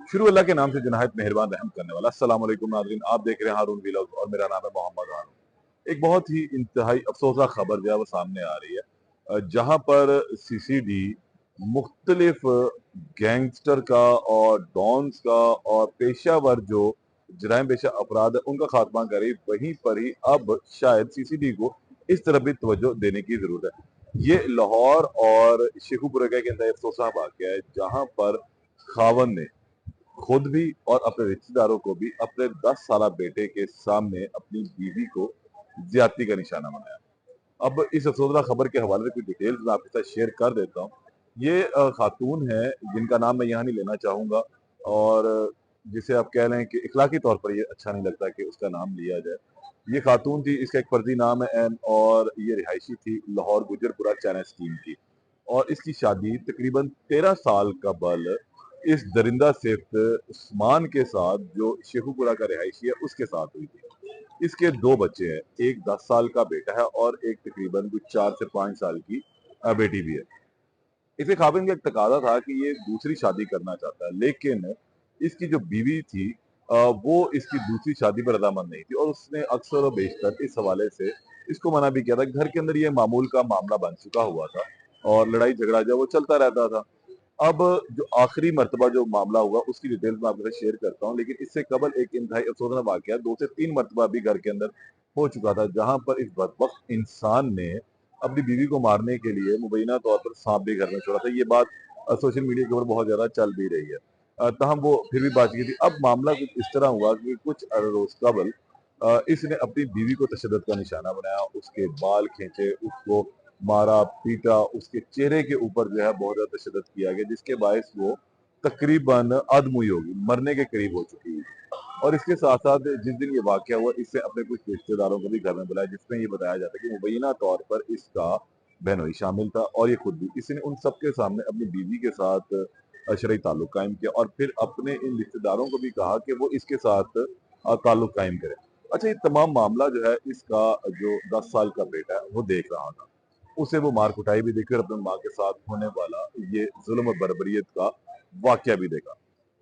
शुरू अल्लाह के नाम से जो निहायत मेहरबान रहम करने वाला। अस्सलाम वालेकुम नाज़रीन, आप देख रहे हैं हारून व्लॉग्स और मेरा नाम है मोहम्मद हारून। एक बहुत ही इंतहाई अफसोसनाक खबर जो है वो सामने आ रही है, जहाँ पर सीसीडी मुख्तलिफ गैंगस्टर का और डॉन्स का और पेशावर जो जराइम पेशा अफराद है उनका खात्मा करे, वहीं पर ही अब शायद सीसीडी को इस तरफ भी तवज्जो देने की जरूरत है। ये लाहौर और शेखुपुरा का एक इंतहाई अफसोसनाक वाक़या है, जहाँ पर खावन ने खुद भी और अपने रिश्तेदारों को भी अपने 10 साला बेटे के सामने अपनी बीवी को ज्यादती का निशाना बनाया। अब इस अफसोसनाक खबर के हवाले से कुछ डिटेल्स मैं आपके साथ शेयर कर देता हूँ। ये खातून है जिनका नाम मैं यहाँ नहीं लेना चाहूँगा, और जिसे आप कह लें कि इखलाकी तौर पर ये अच्छा नहीं लगता कि उसका नाम लिया जाए। ये खातून थी, इसका एक फर्जी नाम है एन, और ये रिहायशी थी लाहौर गुजरपुरा चाइना स्कीम की। और इसकी शादी तकरीबन 13 साल कबल इस दरिंदा सिफ्त उस्मान के साथ, जो शेखुपुरा का रिहायशी है, उसके साथ हुई थी। इसके 2 बच्चे हैं, एक 10 साल का बेटा है और एक तकरीबन कुछ 4 से 5 साल की बेटी भी है। इसे खाविंद का एक तकाजा था कि ये दूसरी शादी करना चाहता है, लेकिन इसकी जो बीवी थी वो इसकी दूसरी शादी पर रज़ामंद नहीं थी, और उसने अक्सर और बेशतर इस हवाले से इसको मना भी किया था। घर के अंदर ये मामूल का मामला बन चुका हुआ था और लड़ाई झगड़ा जो है वो चलता रहता था। अब जो आखिरी मर्तबा जो मामला हुआ उसकी डिटेल्स मैं आपके साथ शेयर करता हूँ, लेकिन इससे कबल एक इंतहाई अफसोसनाक वाकया 2 से 3 मर्तबा भी घर के अंदर हो चुका था, जहाँ पर इस बदबख्त इंसान ने अपनी बीवी को मारने के लिए मुबैना तौर पर सांप भी घर में छोड़ा था। ये बात सोशल मीडिया के ऊपर बहुत ज़्यादा चल भी रही है। ताहम वो फिर भी बच गई थी। अब मामला कुछ इस तरह हुआ कि कुछ रोज़ कबल इसने अपनी बीवी को तशद्दुद का निशाना बनाया, उसके बाल खींचे, उसको मारा, पीटा, उसके चेहरे के ऊपर जो है बहुत ज़्यादा तशद्दुद किया गया, जिसके बायस वो तकरीबन अधमुई हो गई, मरने के करीब हो चुकी है। और इसके साथ-साथ जिस दिन ये वाक़या हुआ, इससे अपने कुछ रिश्तेदारों को भी घर में बुलाया, जिसमें ये बताया जाता है कि मुबैना तौर पर इसका बहनोई शामिल था और ये खुद भी। इसने उन सबके सामने अपनी बीवी के साथ शरई ताल्लुक कायम किया और फिर अपने इन रिश्तेदारों को भी कहा कि वो इसके साथ ताल्लुक कायम करें। अच्छा, ये तमाम मामला जो है इसका जो 10 साल का बेटा है, वो देख रहा था। उसे वो मार कुटाई भी देखी और अपनी माँ के साथ होने वाला ये ज़ुल्म और बर्बरियत का वाक़या भी देखा।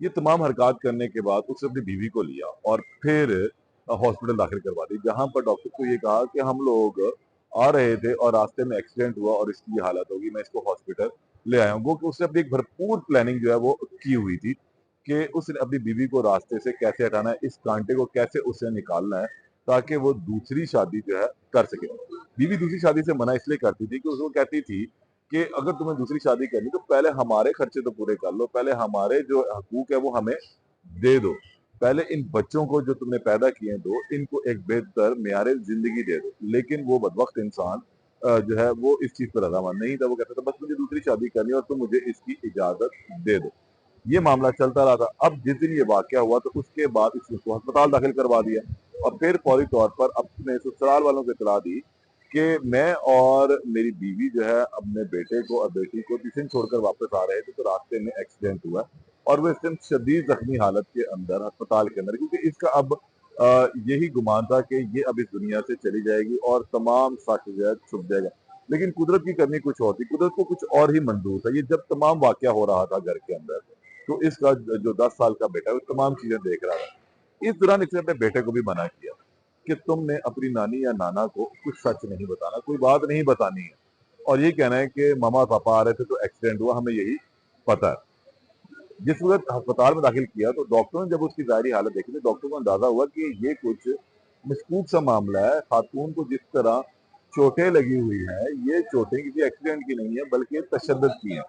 ये तमाम हरकत करने के बाद उसने अपनी बीवी को लिया और फिर हॉस्पिटल दाखिल करवा दी, जहाँ पर डॉक्टर को ये कहा कि हम लोग आ रहे थे और रास्ते में एक्सीडेंट हुआ और इसकी ये हालत होगी, मैं इसको हॉस्पिटल ले आया हूँ। वो कि उसने अपनी एक भरपूर प्लानिंग जो है वो की हुई थी कि उसने अपनी बीवी को रास्ते से कैसे हटाना है, इस कांटे को कैसे उसे निकालना है, ताकि वो दूसरी शादी जो है कर सके। बीवी दूसरी शादी से मना इसलिए करती थी कि उसको कहती थी कि अगर तुम्हें दूसरी शादी करनी तो पहले हमारे खर्चे तो पूरे कर लो, पहले हमारे जो हकूक है वो हमें दे दो, पहले इन बच्चों को जो तुमने पैदा किए दो, इनको एक बेहतर मेयारे जिंदगी दे दो। लेकिन वो बदबख्त इंसान जो है वो इस चीज पर रजामंद नहीं था। वो कहता था बस मुझे दूसरी शादी करनी है और तुम मुझे इसकी इजाजत दे दो। ये मामला चलता रहा था। अब जिस दिन ये वाकया हुआ तो उसके बाद इसने उसको अस्पताल दाखिल करवा दिया और फिर फौरी तौर पर अपने ससुराल वालों को इतला दी कि मैं और मेरी बीवी जो है अपने बेटे को और बेटी को टिफिन छोड़कर वापस आ रहे थे, तो रास्ते में एक्सीडेंट हुआ और वो इस टाइम शदीद जख्मी हालत के अंदर अस्पताल के अंदर, क्योंकि इसका अब यही गुमान था कि ये अब इस दुनिया से चली जाएगी और तमाम सच जो है छुप जाएगा। लेकिन कुदरत की करनी कुछ और थी, कुदरत को कुछ और ही मंजूर था। ये जब तमाम वाकया हो रहा था घर के अंदर, तो इसका जो 10 साल का बेटा है वो तमाम चीजें देख रहा था। इस दौरान इसने अपने बेटे को भी मना किया कि तुमने अपनी नानी या नाना को कुछ सच नहीं बताना, कोई बात नहीं बतानी है, और ये कहना है कि मामा पापा आ रहे थे तो एक्सीडेंट हुआ, हमें यही पता है। जिस वक्त अस्पताल में दाखिल किया तो डॉक्टरों ने जब उसकी ज़ाहिरी हालत देखी तो डॉक्टरों को अंदाजा हुआ कि ये कुछ मशकूक सा मामला है। खातून को जिस तरह चोटें लगी हुई हैं, ये चोटें किसी एक्सीडेंट की नहीं है बल्कि तशद्दुद की हैं।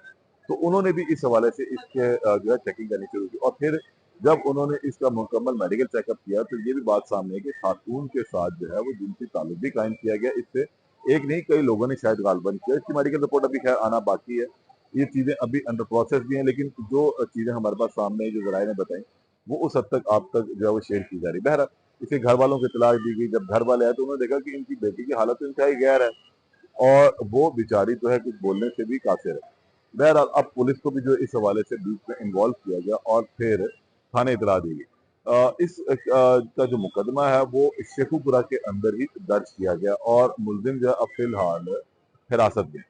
तो उन्होंने भी इस हवाले से इसके जो है चेकिंग करनी शुरू की, और फिर जब उन्होंने इसका मुकम्मल मेडिकल चेकअप किया तो ये भी बात सामने आई कि खातून के साथ जो है वो जिनसी ताल्लुक भी कायम किया गया। इससे एक नहीं कई लोगों ने शायद गालबन किया। इसकी मेडिकल रिपोर्ट अभी खैर आना बाकी है, ये चीज़ें अभी अंडर प्रोसेस भी हैं, लेकिन जो चीज़ें हमारे पास सामने जो ज़राए ने बताई वो उस हद तक आप तक जो है वो शेयर की जा रही है। बहरहाल इसे घर वालों को इतला दी गई। जब घर वाले आए तो उन्होंने देखा कि इनकी बेटी की हालत तो इंतहाई गैर है और वो बेचारी जो है कुछ बोलने से भी कासिर है। बहरहाल अब पुलिस को भी जो इस हवाले से बीच में इन्वॉल्व किया गया और फिर थाने इतला दी गई। इस का जो मुकदमा है वो शेखुपुरा के अंदर ही दर्ज किया गया और मुलजिम जो है अब फिलहाल हिरासत में।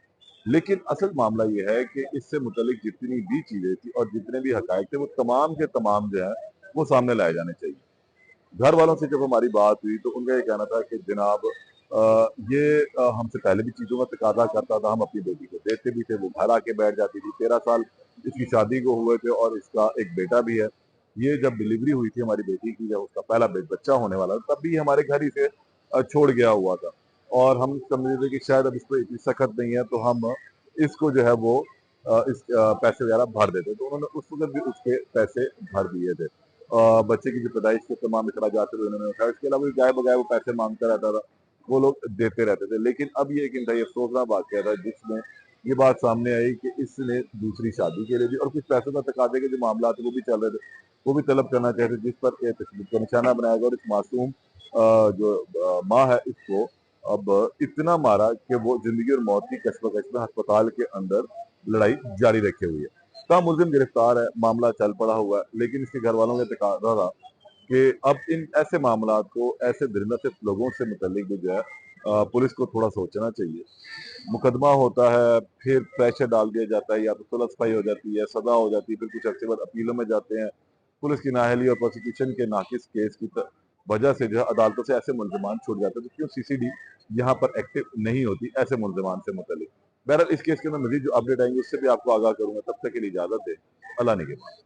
लेकिन असल मामला ये है कि इससे मुतल्लिक जितनी भी चीज़ें थी और जितने भी हक़ाइक़ थे, वो तमाम के तमाम जो हैं, वो सामने लाए जाने चाहिए। घर वालों से जब हमारी बात हुई तो उनका ये कहना था कि जनाब ये हमसे पहले भी चीज़ों का तकाज़ा करता था, हम अपनी बेटी को देते भी थे, वो घर आके बैठ जाती थी। 13 साल इसकी शादी को हुए थे और इसका एक बेटा भी है। ये जब डिलीवरी हुई थी हमारी बेटी की, जब उसका पहला बच्चा होने वाला था, तब भी ये हमारे घर ही से छोड़ गया हुआ था और हम समझे थे कि शायद अब इस पे इतनी सख़्त नहीं है, तो हम इसको जो है वो पैसे वग़ैरह भर देते। तो उन्होंने उस वक़्त भी उसके पैसे भर दिए थे। बच्चे की जो पैदाइश के तमाम इखराजात थे, उन्होंने उठाए। इसके अलावा भी गाए-बगाए वो पैसे माँगता रहता था, वो लोग देते रहते थे। लेकिन अब ये एक इंतहाई अफ़सोसनाक वाक़या था जिसमें ये बात सामने आई कि इसने दूसरी शादी के लिए भी और कुछ पैसों का तकाज़े के जो मामलात थे वो भी चल रहे थे, वो भी तलब करना चाहते थे जिस पर एक तशद्दुद का निशाना बनाया गया और इस मासूम जो माँ है इसको अब इतना मारा कि वो ज़िंदगी और मौत की कशमकश में अस्पताल के अंदर लड़ाई जारी रखे हुई है। मुलज़िम गिरफ्तार है, मामला चल पड़ा हुआ है, लेकिन इसके घर वालों का तकाज़ा था कि अब इन ऐसे मामलात को ऐसे धुरंधर लोगों से मुतल्लिक भी जो है पुलिस को थोड़ा सोचना चाहिए। मुकदमा होता है, फिर प्रेशर डाल दिया जाता है या तो सुलह-सफ़ाई हो जाती है, सज़ा हो जाती है, फिर कुछ अरसे बाद अपीलों में जाते हैं। पुलिस की नाअहली और प्रोसिक्यूशन के नाक़िस केस की वजह से जो है अदालतों से ऐसे मुल्ज़िमान छूट जाते हैं, तो क्यों सीसीडी यहाँ पर एक्टिव नहीं होती ऐसे मुल्ज़िमान से मुतल्लिक। बहरहाल इस केस के अंदर मज़ीद जो अपडेट आएँगी उससे भी आपको आगाह करूँगा, तब तक के लिए इजाज़त दें। अल्लाह निगहबान।